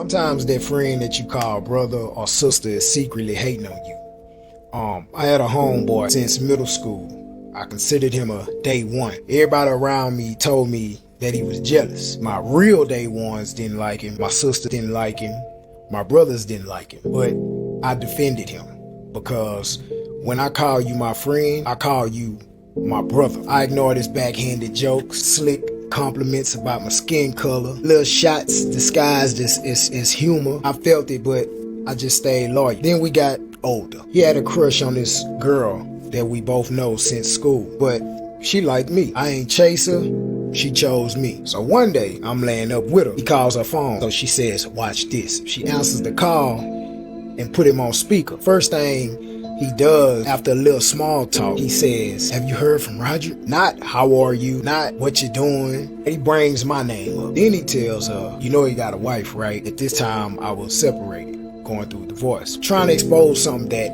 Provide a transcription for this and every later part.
Sometimes that friend that you call brother or sister is secretly hating on you. I had a homeboy since middle school. I considered him a day one. Everybody around me told me that he was jealous. My real day ones didn't like him. My sister didn't like him. My brothers didn't like him. But I defended him because when I call you my friend, I call you my brother. I ignored his backhanded jokes, slick compliments about my skin color, little shots disguised as humor. I felt it, but I just stayed loyal. Then we got older. He had a crush on this girl that we both know since school, but she liked me. I ain't chase her, she chose me. So one day, I'm laying up with her. He calls her phone, so she says, watch this. She answers the call and put him on speaker. First thing he does, after a little small talk, he says, have you heard from Roger? Not how are you, not what you doing. He brings my name up. Then he tells her, you know he got a wife, right? At this time, I was separated, going through a divorce. Trying to expose something that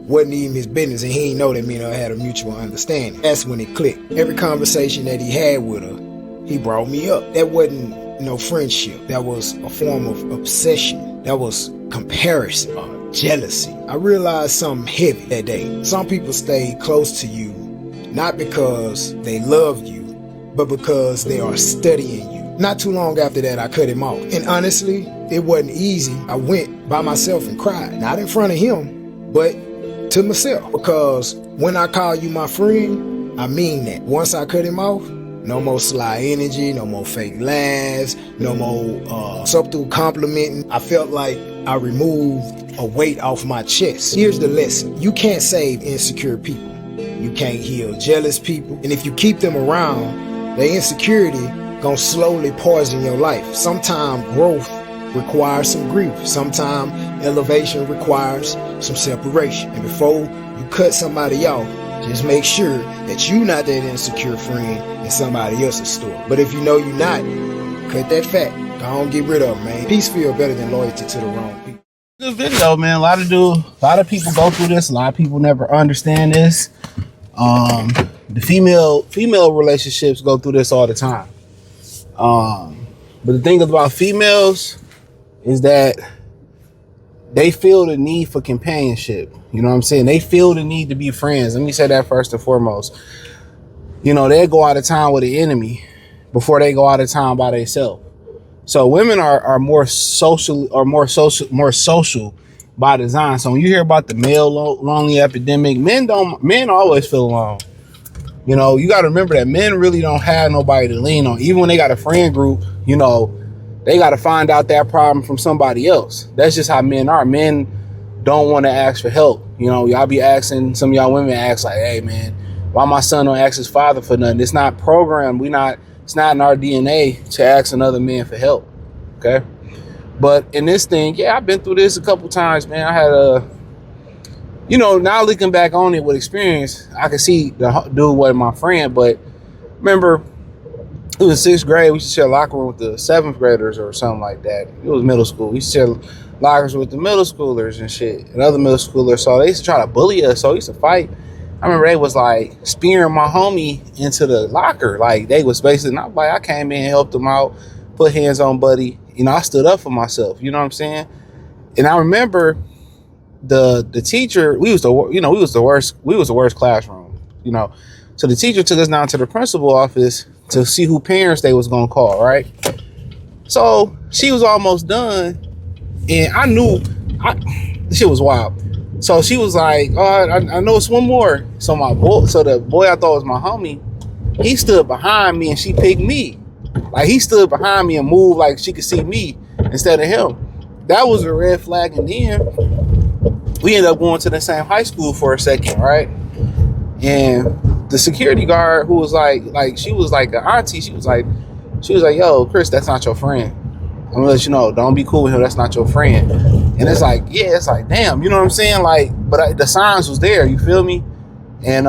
wasn't even his business, and he didn't know that me and her had a mutual understanding. That's when it clicked. Every conversation that he had with her, he brought me up. That wasn't no friendship. That was a form of obsession. That was comparison, jealousy. I realized something heavy that day. Some people stay close to you not because they love you, but because they are studying you. Not too long after that, I cut him off. And honestly, it wasn't easy. I went by myself and cried. Not in front of him, but to myself. Because when I call you my friend, I mean that. Once I cut him off, no more sly energy, no more fake laughs, no more subtle complimenting. I felt like I removed a weight off my chest. Here's the lesson. You can't save insecure people. You can't heal jealous people. And if you keep them around, their insecurity gonna slowly poison your life. Sometimes growth requires some grief. Sometimes elevation requires some separation. And before you cut somebody off, just make sure that you're not that insecure friend in somebody else's story. But if you know you're not, cut that fat. Don't get rid of them, man. Peace feel better than loyalty to the wrong people. This video, man. A lot of people go through this. A lot of people never understand this. The female relationships go through this all the time. But the thing about females is that they feel the need for companionship. You know what I'm saying? They feel the need to be friends. Let me say that first and foremost. You know, they go out of town with the enemy before they go out of town by themselves. So women are more social by design. So when you hear about the male lonely epidemic, men always feel alone. You know, you got to remember that men really don't have nobody to lean on. Even when they got a friend group, you know, they got to find out that problem from somebody else. That's just how men are. Men don't want to ask for help. You know, y'all be asking, some of y'all women ask like, hey man, why my son don't ask his father for nothing? It's not programmed. It's not in our DNA to ask another man for help. Okay. But in this thing, yeah, I've been through this a couple times, man. I had you know, now looking back on it with experience, I can see the dude wasn't my friend. But remember, it was 6th grade. We used to share a locker room with the 7th graders or something like that. It was middle school. We used to share lockers with the middle schoolers and shit, and other middle schoolers. So they used to try to bully us. So we used to fight. I remember they was like spearing my homie into the locker. Like they was basically, not like I came in and helped them out, put hands on buddy. You know, I stood up for myself. You know what I'm saying? And I remember the teacher, we was the worst classroom, you know. So the teacher took us down to the principal office to see who parents they was gonna call, right? So she was almost done, and I knew this shit was wild. So she was like, oh, I know it's one more. So the boy I thought was my homie, he stood behind me and she picked me. Like he stood behind me and moved like she could see me instead of him. That was a red flag. And then we ended up going to the same high school for a second, right? And the security guard, who was like she was like an auntie, she was like, yo, Chris, that's not your friend. I'm gonna let you know, don't be cool with him, that's not your friend. And it's like, yeah, it's like, damn, you know what I'm saying? Like, but the signs was there, you feel me? And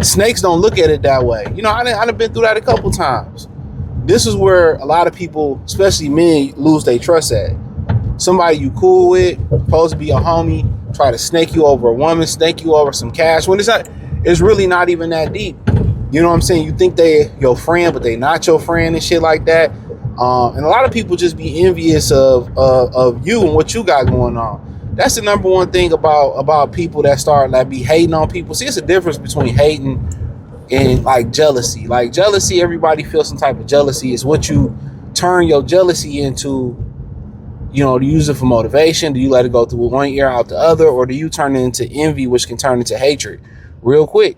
snakes don't look at it that way. You know, I done been through that a couple times. This is where a lot of people, especially men, lose their trust at. Somebody you cool with, supposed to be a homie, try to snake you over a woman, snake you over some cash, when it's really not even that deep. You know what I'm saying? You think they your friend, but they not your friend and shit like that. And a lot of people just be envious of you and what you got going on. That's the number one thing about people that start like be hating on people. See, it's a difference between hating and like jealousy. Like jealousy, everybody feels some type of jealousy. It's what you turn your jealousy into. You know, do you use it for motivation? Do you let it go through one ear out the other? Or do you turn it into envy, which can turn into hatred real quick?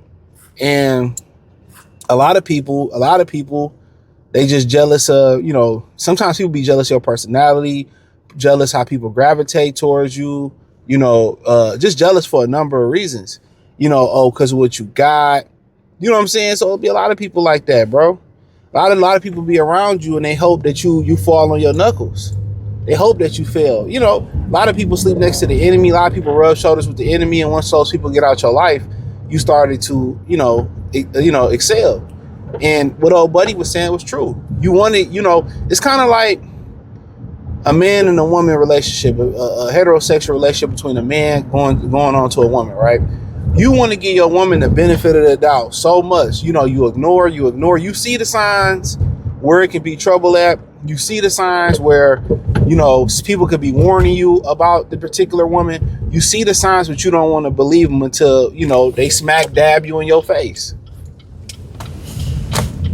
And a lot of people, they just jealous of, you know, sometimes people be jealous of your personality, jealous how people gravitate towards you, you know, just jealous for a number of reasons, you know, oh, because of what you got, you know what I'm saying? So it'll be a lot of people like that, bro. A lot of people be around you and they hope that you fall on your knuckles. They hope that you fail. You know, a lot of people sleep next to the enemy. A lot of people rub shoulders with the enemy. And once those people get out your life, you started to, excel. And what old buddy was saying was true. You wanted, you know, it's kind of like a man and a woman relationship, a heterosexual relationship between a man going on to a woman, right? You want to give your woman the benefit of the doubt so much. You know, you ignore. You see the signs where it can be trouble at. You see the signs where, you know, people could be warning you about the particular woman. You see the signs, but you don't want to believe them until, you know, they smack dab you in your face.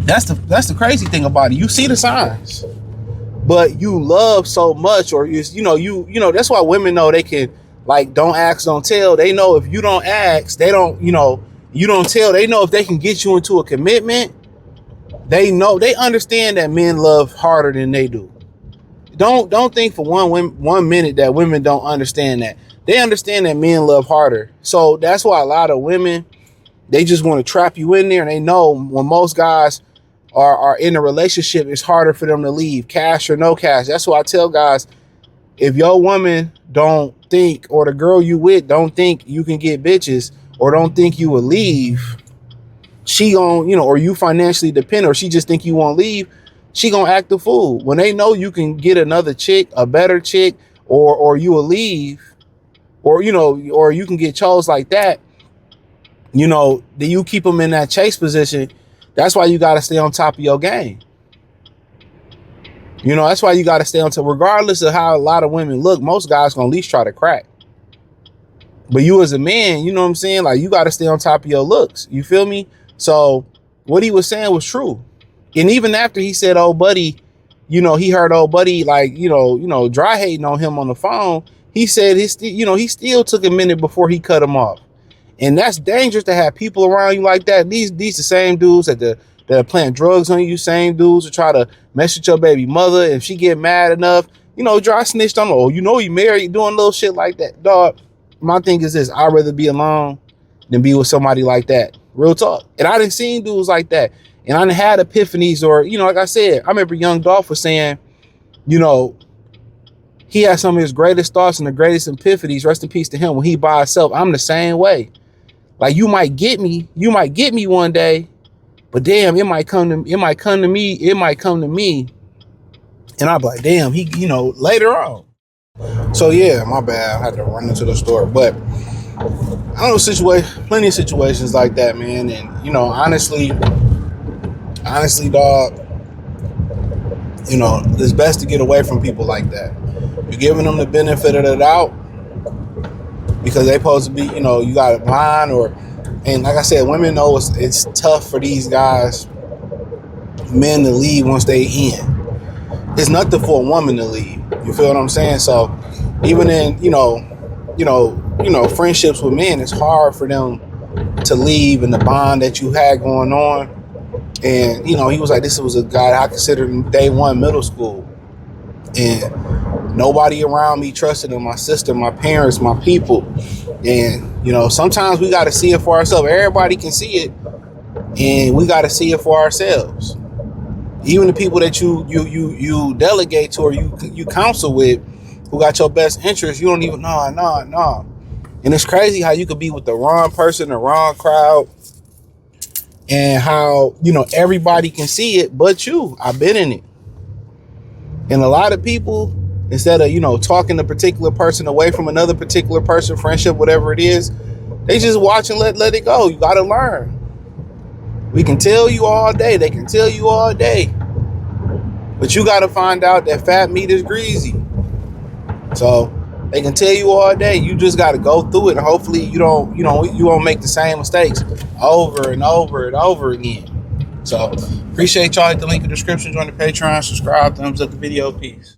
That's the crazy thing about it. You see the signs, but you love so much, or you know, that's why women know they can, like, don't ask, don't tell. They know if you don't ask, they don't, you know, you don't tell. They know if they can get you into a commitment. They know, they understand that men love harder than they do. Don't think for one minute that women don't understand that. They understand that men love harder. So that's why a lot of women, they just want to trap you in there. And they know when most guys are in a relationship, it's harder for them to leave, cash or no cash. That's why I tell guys, if your woman don't think, or the girl you with don't think you can get bitches, or don't think you will leave, she gon', you know, or you financially dependent, or she just think you won't leave, she gonna act a fool. When they know you can get another chick, a better chick, or you will leave, or, you know, or you can get chose like that, you know, then you keep them in that chase position. That's why you got to stay on top of your game. You know, that's why you got to stay on top. Regardless of how a lot of women look, most guys gonna at least try to crack. But you as a man, you know what I'm saying? Like, you got to stay on top of your looks. You feel me? So what he was saying was true. And even after he said, old buddy, you know, he heard old buddy, like, you know, dry hating on him on the phone. He said he still took a minute before he cut him off. And that's dangerous to have people around you like that. These the same dudes that are playing drugs on you, same dudes who try to mess with your baby mother. If she get mad enough, you know, dry snitched on her. Oh, you know, you married, doing little shit like that. Dog, my thing is this: I'd rather be alone than be with somebody like that. Real talk. And I done seen dudes like that. And I done had epiphanies, or, you know, like I said, I remember Young Dolph was saying, you know, he had some of his greatest thoughts and the greatest epiphanies, rest in peace to him, when he by himself. I'm the same way. Like, you might get me one day, but damn, it might come to me, and I'll be like, damn, he, you know, later on. So yeah, my bad, I had to run into the store. But I don't know, plenty of situations like that, man. And, you know, honestly, dog, you know, it's best to get away from people like that. You're giving them the benefit of the doubt because they supposed to be, you know, you got a blind, and like I said, women know it's tough for these guys, men, to leave once they in. It's nothing for a woman to leave. You feel what I'm saying? So even in, you know, friendships with men, it's hard for them to leave, and the bond that you had going on. And, you know, he was like, this was a guy I considered day one middle school. And nobody around me trusted him, my sister, my parents, my people. And, you know, sometimes we got to see it for ourselves. Everybody can see it, and we got to see it for ourselves. Even the people that you delegate to, or you counsel with, who got your best interest, you don't even know. And it's crazy how you could be with the wrong person, the wrong crowd, and how, you know, everybody can see it but you. I've been in it. And a lot of people, instead of, you know, talking a particular person away from another particular person, friendship, whatever it is, they just watch and let it go. You got to learn. We can tell you all day. They can tell you all day. But you got to find out that fat meat is greasy. So they can tell you all day. You just got to go through it, and hopefully you won't make the same mistakes over and over and over again. So appreciate y'all. Hit the link in the description. Join the Patreon. Subscribe. Thumbs up the video. Peace.